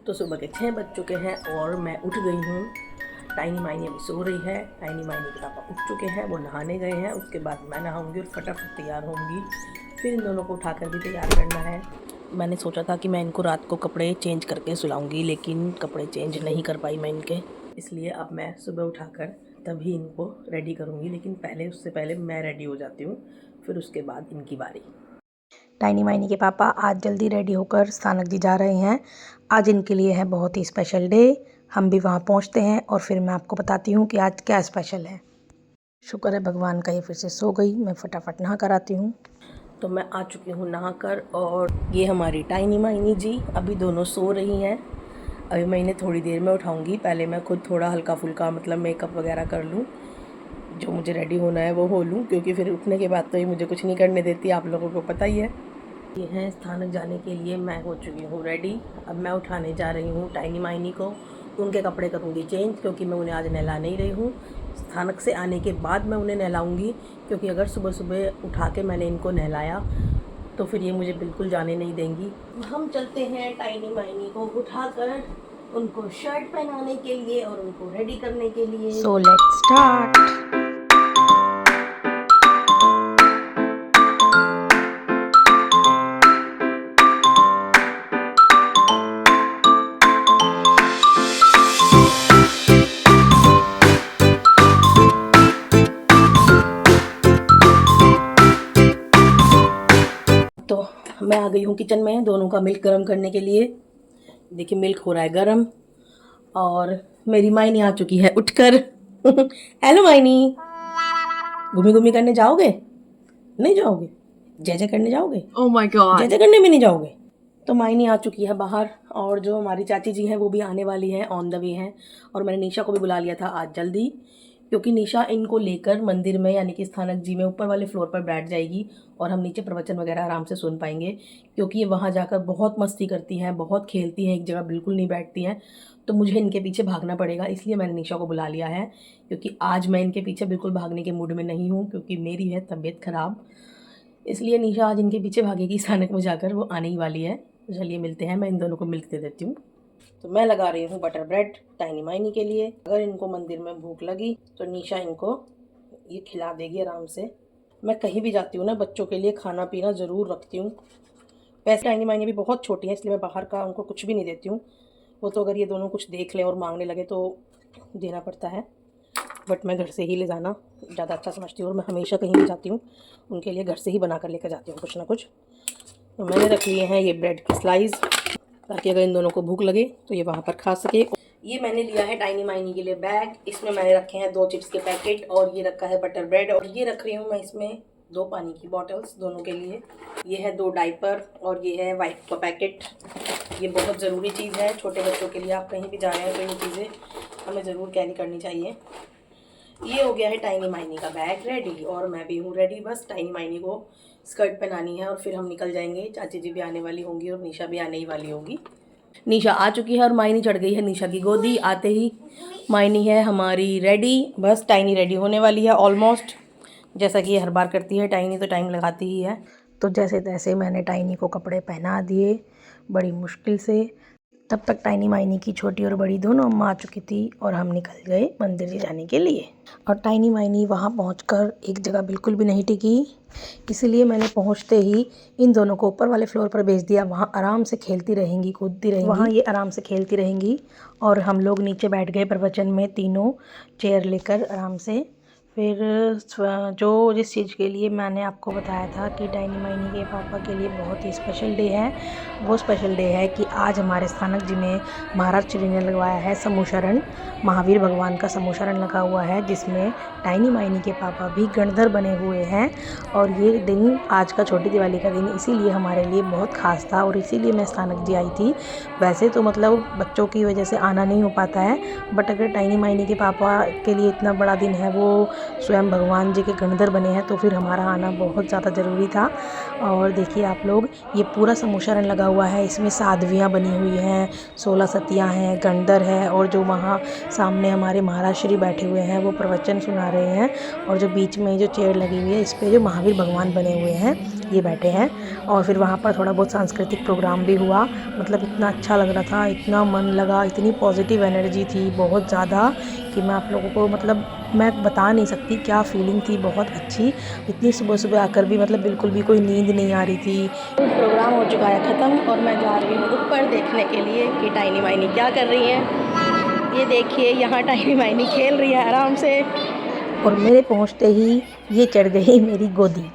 तो सुबह के 6 बज चुके हैं और मैं उठ गई हूँ। टाइनी माइनी अभी सो रही है। टाइनी माइनी के पापा उठ चुके हैं, वो नहाने गए हैं। उसके बाद मैं नहाऊंगी और फटाफट तैयार होंगी। फिर इन दोनों को उठाकर भी तैयार करना है। मैंने सोचा था कि मैं इनको रात को कपड़े चेंज करके सुलाऊंगी, लेकिन कपड़े चेंज नहीं कर पाई मैं इनके, इसलिए अब मैं सुबह उठाकर तभी इनको रेडी करूँगी। लेकिन उससे पहले मैं रेडी हो जाती हूँ, फिर उसके बाद इनकी बारी। टाइनी माइनी के पापा आज जल्दी रेडी होकर स्थानक जी जा रहे हैं। आज इनके लिए है बहुत ही स्पेशल डे। हम भी वहाँ पहुँचते हैं और फिर मैं आपको बताती हूँ कि आज क्या स्पेशल है। शुक्र है भगवान का ये फिर से सो गई। मैं फटाफट नहा कर आती हूँ। तो मैं आ चुकी हूँ नहाकर, और ये हमारी टाइनी माइनी जी अभी दोनों सो रही हैं। अभी मैं इन्हें थोड़ी देर में उठाऊँगी। पहले मैं खुद थोड़ा हल्का फुल्का मतलब मेकअप वगैरह कर लूँ, जो मुझे रेडी होना है वो हो लूँ, क्योंकि फिर उठने के बाद तो ये मुझे कुछ नहीं करने देती, आप लोगों को पता ही है। ये हैं स्थानक जाने के लिए। मैं हो चुकी हूँ रेडी। अब मैं उठाने जा रही हूँ टाइनी माइनी को। उनके कपड़े करूँगी चेंज, क्योंकि मैं उन्हें आज नहला नहीं रही हूँ। स्थानक से आने के बाद मैं उन्हें नहलाऊँगी, क्योंकि अगर सुबह सुबह उठा के मैंने इनको नहलाया तो फिर ये मुझे बिल्कुल जाने नहीं देंगी। हम चलते हैं टाइनी माइनी को उठाकर उनको शर्ट पहनाने के लिए और उनको रेडी करने के लिए। So let's start. तो मैं आ गई हूँ किचन में दोनों का मिल्क गर्म करने के लिए। देखिए मिल्क हो रहा है गर्म, और मेरी माइनी आ चुकी है उठकर। हेलो माइनी, घूमी घूमी करने जाओगे? नहीं जाओगे? जय जय करने जाओगे? ओह माय गॉड, जय जय करने भी नहीं जाओगे? तो माइनी आ चुकी है बाहर, और जो हमारी चाची जी हैं वो भी आने वाली हैं, ऑन द वे हैं। और मैंने निशा को भी बुला लिया था आज जल्दी, क्योंकि निशा इनको लेकर मंदिर में यानी कि स्थानक जी में ऊपर वाले फ्लोर पर बैठ जाएगी और हम नीचे प्रवचन वगैरह आराम से सुन पाएंगे, क्योंकि ये वहाँ जाकर बहुत मस्ती करती हैं, बहुत खेलती हैं, एक जगह बिल्कुल नहीं बैठती हैं। तो मुझे इनके पीछे भागना पड़ेगा, इसलिए मैंने निशा को बुला लिया है, क्योंकि आज मैं इनके पीछे बिल्कुल भागने के मूड में नहीं हूँ, क्योंकि मेरी है तबीयत ख़राब। इसलिए निशा आज इनके पीछे भागेगी स्थानक में जाकर, वो आने ही वाली है। तो चलिए मिलते हैं, मैं इन दोनों को मिल्क दे देती हूँ। तो मैं लगा रही हूँ बटर ब्रेड टाइनी माइनी के लिए। अगर इनको मंदिर में भूख लगी तो निशा इनको ये खिला देगी आराम से। मैं कहीं भी जाती हूँ ना, बच्चों के लिए खाना पीना ज़रूर रखती हूँ। वैसे टाइनी माइनी भी बहुत छोटी हैं, इसलिए मैं बाहर का उनको कुछ भी नहीं देती हूँ। वो तो अगर ये दोनों कुछ देख लें और मांगने लगे तो देना पड़ता है, बट मैं घर से ही ले जाना ज़्यादा अच्छा समझती हूँ। और मैं हमेशा कहीं भी जाती हूँ उनके लिए घर से ही बना कर लेकर जाती हूँ कुछ ना कुछ। तो मैंने रख लिए हैं ये ब्रेड के स्लाइस, ताकि अगर इन दोनों को भूख लगे तो ये वहाँ पर खा सके। ये मैंने लिया है टाइनी माइनी के लिए बैग। इसमें मैंने रखे हैं 2 चिप्स के पैकेट, और ये रखा है बटर ब्रेड, और ये रख रही हूँ मैं इसमें 2 पानी की बॉटल्स दोनों के लिए। ये है 2 डाइपर, और ये है वाइप का पैकेट। ये बहुत ज़रूरी चीज़ है छोटे बच्चों के लिए। आप कहीं भी जा रहे हैं तो ये चीज़ें हमें ज़रूर कैरी करनी चाहिए। ये हो गया है टाइनी माइनी का बैग रेडी, और मैं भी हूँ रेडी। बस टाइनी माइनी को स्कर्ट पहनानी है और फिर हम निकल जाएंगे। चाची जी भी आने वाली होंगी और निशा भी आने ही वाली होगी। निशा आ चुकी है और माइनी चढ़ गई है निशा की गोदी। आते ही माइनी है हमारी रेडी। बस टाइनी रेडी होने वाली है ऑलमोस्ट। जैसा कि ये हर बार करती है, टाइनी तो टाइम लगाती ही है। तो जैसे तैसे मैंने टाइनी को कपड़े पहना दिए बड़ी मुश्किल से। तब तक टाइनी माइनी की छोटी और बड़ी दोनों अम्मा आ चुकी थी और हम निकल गए मंदिर जी जाने के लिए। और टाइनी माइनी वहाँ पहुँचकर एक जगह बिल्कुल भी नहीं टिकी, इसीलिए मैंने पहुँचते ही इन दोनों को ऊपर वाले फ्लोर पर भेज दिया। वहाँ आराम से खेलती रहेंगी, कूदती रहेंगी, वहाँ ये आराम से खेलती रहेंगी। और हम लोग नीचे बैठ गए प्रवचन में, तीनों चेयर लेकर आराम से। फिर जो जिस चीज़ के लिए मैंने आपको बताया था कि टाइनी माइनी के पापा के लिए बहुत ही स्पेशल डे है, वो स्पेशल डे है कि आज हमारे स्थानक जी में महाराज श्री ने लगवाया है समूशरण। महावीर भगवान का समूशरण लगा हुआ है, जिसमें टाइनी माइनी के पापा भी गणधर बने हुए हैं। और ये दिन आज का छोटी दिवाली का दिन इसीलिए हमारे लिए बहुत ख़ास था, और इसीलिए मैं स्थानक जी आई थी। वैसे तो मतलब बच्चों की वजह से आना नहीं हो पाता है, बट अगर टाइनी माइनी के पापा के लिए इतना बड़ा दिन है, वो स्वयं भगवान जी के गणधर बने हैं, तो फिर हमारा आना बहुत ज़्यादा ज़रूरी था। और देखिए आप लोग, ये पूरा समूशरण लगा हुआ है। इसमें साध्वियाँ बनी हुई हैं, 16 सतियाँ हैं, गणधर है, और जो वहाँ सामने हमारे महाराज श्री बैठे हुए हैं वो प्रवचन सुना रहे हैं। और जो बीच में जो चेयर लगी हुई है, इस पर जो महावीर भगवान बने हुए हैं ये बैठे हैं। और फिर वहाँ पर थोड़ा बहुत सांस्कृतिक प्रोग्राम भी हुआ, मतलब इतना अच्छा लग रहा था, इतना मन लगा, इतनी पॉजिटिव एनर्जी थी बहुत ज़्यादा कि मैं आप लोगों को मतलब मैं बता नहीं सकती क्या फीलिंग थी, बहुत अच्छी। इतनी सुबह सुबह आकर भी मतलब बिल्कुल भी कोई नींद नहीं आ रही थी। प्रोग्राम हो चुका है ख़त्म और मैं जा रही हूँ ऊपर देखने के लिए कि टाइनी माइनी क्या कर रही है। ये देखिए यहाँ टाइनी माइनी खेल रही है आराम से। और मेरे पहुंचते ही ये चढ़ गई मेरी गोदी।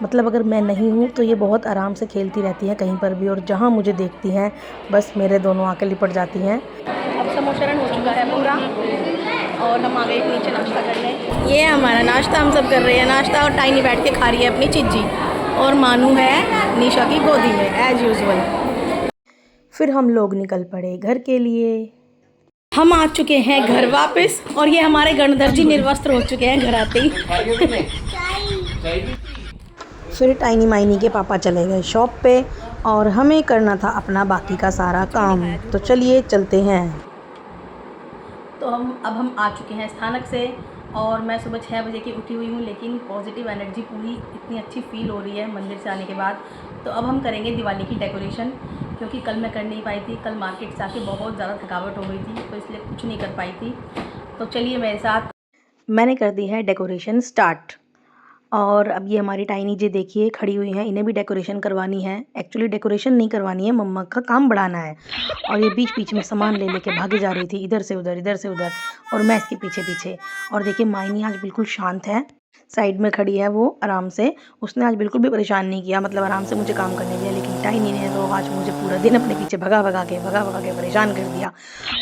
मतलब अगर मैं नहीं हूँ तो ये बहुत आराम से खेलती रहती हैं कहीं पर भी, और जहाँ मुझे देखती हैं बस मेरे दोनों आके लिपट जाती हैं। अब समोशरण हो चुका है पूरा और हम आ गए नीचे नाश्ता करने। ये हमारा नाश्ता, हम सब कर रहे हैं नाश्ता और टाइनी बैठ के खा रही है अपनी चिज्जी और मानू है निशा की गोदी में एज यूजुअल। फिर हम लोग निकल पड़े घर के लिए। हम आ चुके हैं घर वापस और ये हमारे गणधर जी निर्वस्त्र हो चुके हैं घर आते ही। फिर टाइनी माइनी के पापा चले गए शॉप पे और हमें करना था अपना बाकी का सारा काम। तो चलिए चलते हैं। तो अब हम आ चुके हैं स्थानक से और मैं सुबह 6 बजे की उठी हुई हूँ, लेकिन पॉजिटिव एनर्जी पूरी इतनी अच्छी फील हो रही है मंदिर से आने के बाद। तो अब हम करेंगे दिवाली की डेकोरेशन, क्योंकि कल मैं कर नहीं पाई थी। कल मार्केट से आके बहुत ज़्यादा थकावट हो गई थी तो इसलिए कुछ नहीं कर पाई थी। तो चलिए मेरे साथ। मैंने कर दी है डेकोरेशन स्टार्ट। और अब ये हमारी टाइनी जी देखिए खड़ी हुई हैं, इन्हें भी डेकोरेशन करवानी है। एक्चुअली डेकोरेशन नहीं करवानी है, मम्मा का काम बढ़ाना है। और ये बीच बीच में सामान ले लेके भागी जा रही थी, इधर से उधर इधर से उधर, और मैं इसके पीछे पीछे। और देखिए मायनी आज बिल्कुल शांत है, साइड में खड़ी है वो आराम से। उसने आज बिल्कुल भी परेशान नहीं किया, मतलब आराम से मुझे काम करने दिया। लेकिन टाइनी ने तो आज मुझे पूरा दिन अपने पीछे भगा भगा के परेशान कर दिया।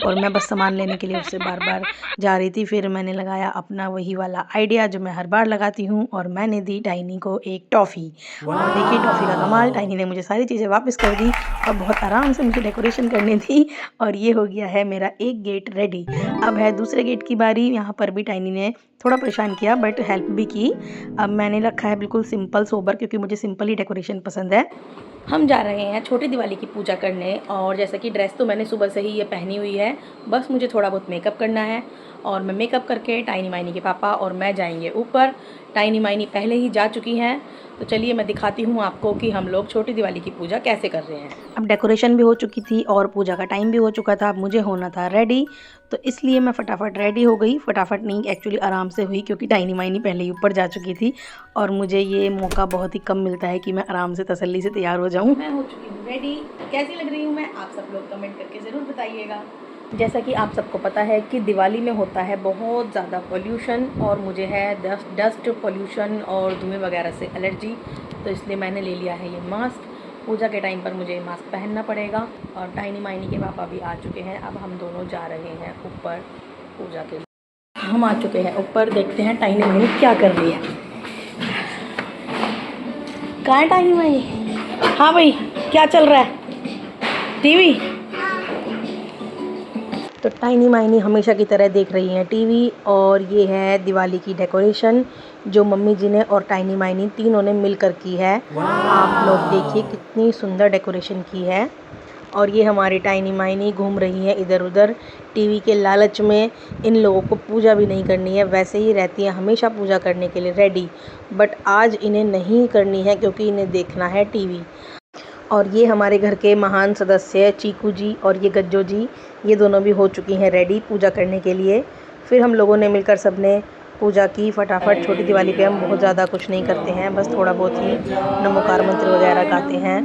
और मैं बस सामान लेने के लिए उससे बार बार जा रही थी। फिर मैंने लगाया अपना वही वाला आइडिया जो मैं हर बार लगाती हूँ, और मैंने दी टाइनी को एक टॉफ़ी। और देखिए टॉफ़ी का कमाल, टाइनी ने मुझे सारी चीज़ें वापस कर दी और बहुत आराम से मुझे डेकोरेशन करने दी। और ये हो गया है मेरा एक गेट रेडी। अब है दूसरे गेट की बारी। यहाँ पर भी टाइनी ने थोड़ा परेशान किया बट हेल्प भी की। अब मैंने रखा है बिल्कुल सिंपल सोबर, क्योंकि मुझे सिंपल ही डेकोरेशन पसंद है। हम जा रहे हैं छोटी दिवाली की पूजा करने और जैसा कि ड्रेस तो मैंने सुबह से ही ये पहनी हुई है, बस मुझे थोड़ा बहुत मेकअप करना है। और मैं मेकअप करके टाइनी माइनी के पापा और मैं जाएंगे ऊपर। टाइनी माइनी पहले ही जा चुकी हैं, तो चलिए मैं दिखाती हूँ आपको कि हम लोग छोटी दिवाली की पूजा कैसे कर रहे हैं। अब डेकोरेशन भी हो चुकी थी और पूजा का टाइम भी हो चुका था। अब मुझे होना था रेडी, तो इसलिए मैं फटाफट रेडी हो गई। फटाफट नहीं, एक्चुअली आराम से हुई, क्योंकि टाइनी माइनी पहले ही ऊपर जा चुकी थी और मुझे ये मौका बहुत ही कम मिलता है कि मैं आराम से तसल्ली से तैयार हो जाऊँ। मैं हो चुकी हूँ रेडी। कैसी लग रही हूँ मैं, आप सब लोग कमेंट करके ज़रूर बताइएगा। जैसा कि आप सबको पता है कि दिवाली में होता है बहुत ज़्यादा पोल्यूशन और मुझे है डस्ट पोल्यूशन और धुएं वगैरह से एलर्जी, तो इसलिए मैंने ले लिया है ये मास्क। पूजा के टाइम पर मुझे मास्क पहनना पड़ेगा। और टाइनी माइनी के पापा भी आ चुके हैं। अब हम दोनों जा रहे हैं ऊपर पूजा के लिए। हम आ चुके हैं ऊपर, देखते हैं टाइनी माइनी क्या कर रही है। कहाँ है टाइनी माइनी? हाँ भाई, क्या चल रहा है? टीवी? तो टाइनी माइनी हमेशा की तरह देख रही हैं टीवी। और ये है दिवाली की डेकोरेशन जो मम्मी जी ने और टाइनी माइनी तीनों ने मिलकर की है। आप लोग देखिए कितनी सुंदर डेकोरेशन की है। और ये हमारी टाइनी माइनी घूम रही है इधर उधर टीवी के लालच में। इन लोगों को पूजा भी नहीं करनी है, वैसे ही रहती हैं हमेशा पूजा करने के लिए रेडी, बट आज इन्हें नहीं करनी है क्योंकि इन्हें देखना है टीवी। और ये हमारे घर के महान सदस्य चीकू जी और ये गज्जो जी, ये दोनों भी हो चुकी हैं रेडी पूजा करने के लिए। फिर हम लोगों ने मिलकर सबने पूजा की फटाफट। छोटी दिवाली पे हम बहुत ज़्यादा कुछ नहीं करते हैं, बस थोड़ा बहुत ही नमोकार मंत्र वगैरह गाते हैं।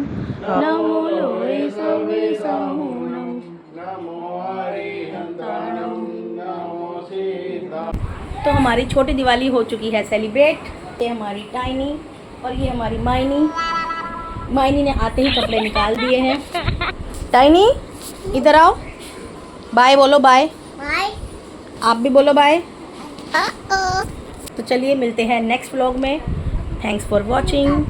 तो हमारी छोटी दिवाली हो चुकी है सेलिब्रेट। ये हमारी टाइनी और ये हमारी माइनी। माइनी ने आते ही कपड़े निकाल दिए हैं। टाइनी इधर आओ, बाय बोलो, बाय बाय। आप भी बोलो बाय। तो चलिए मिलते हैं नेक्स्ट व्लॉग में। Thanks for watching.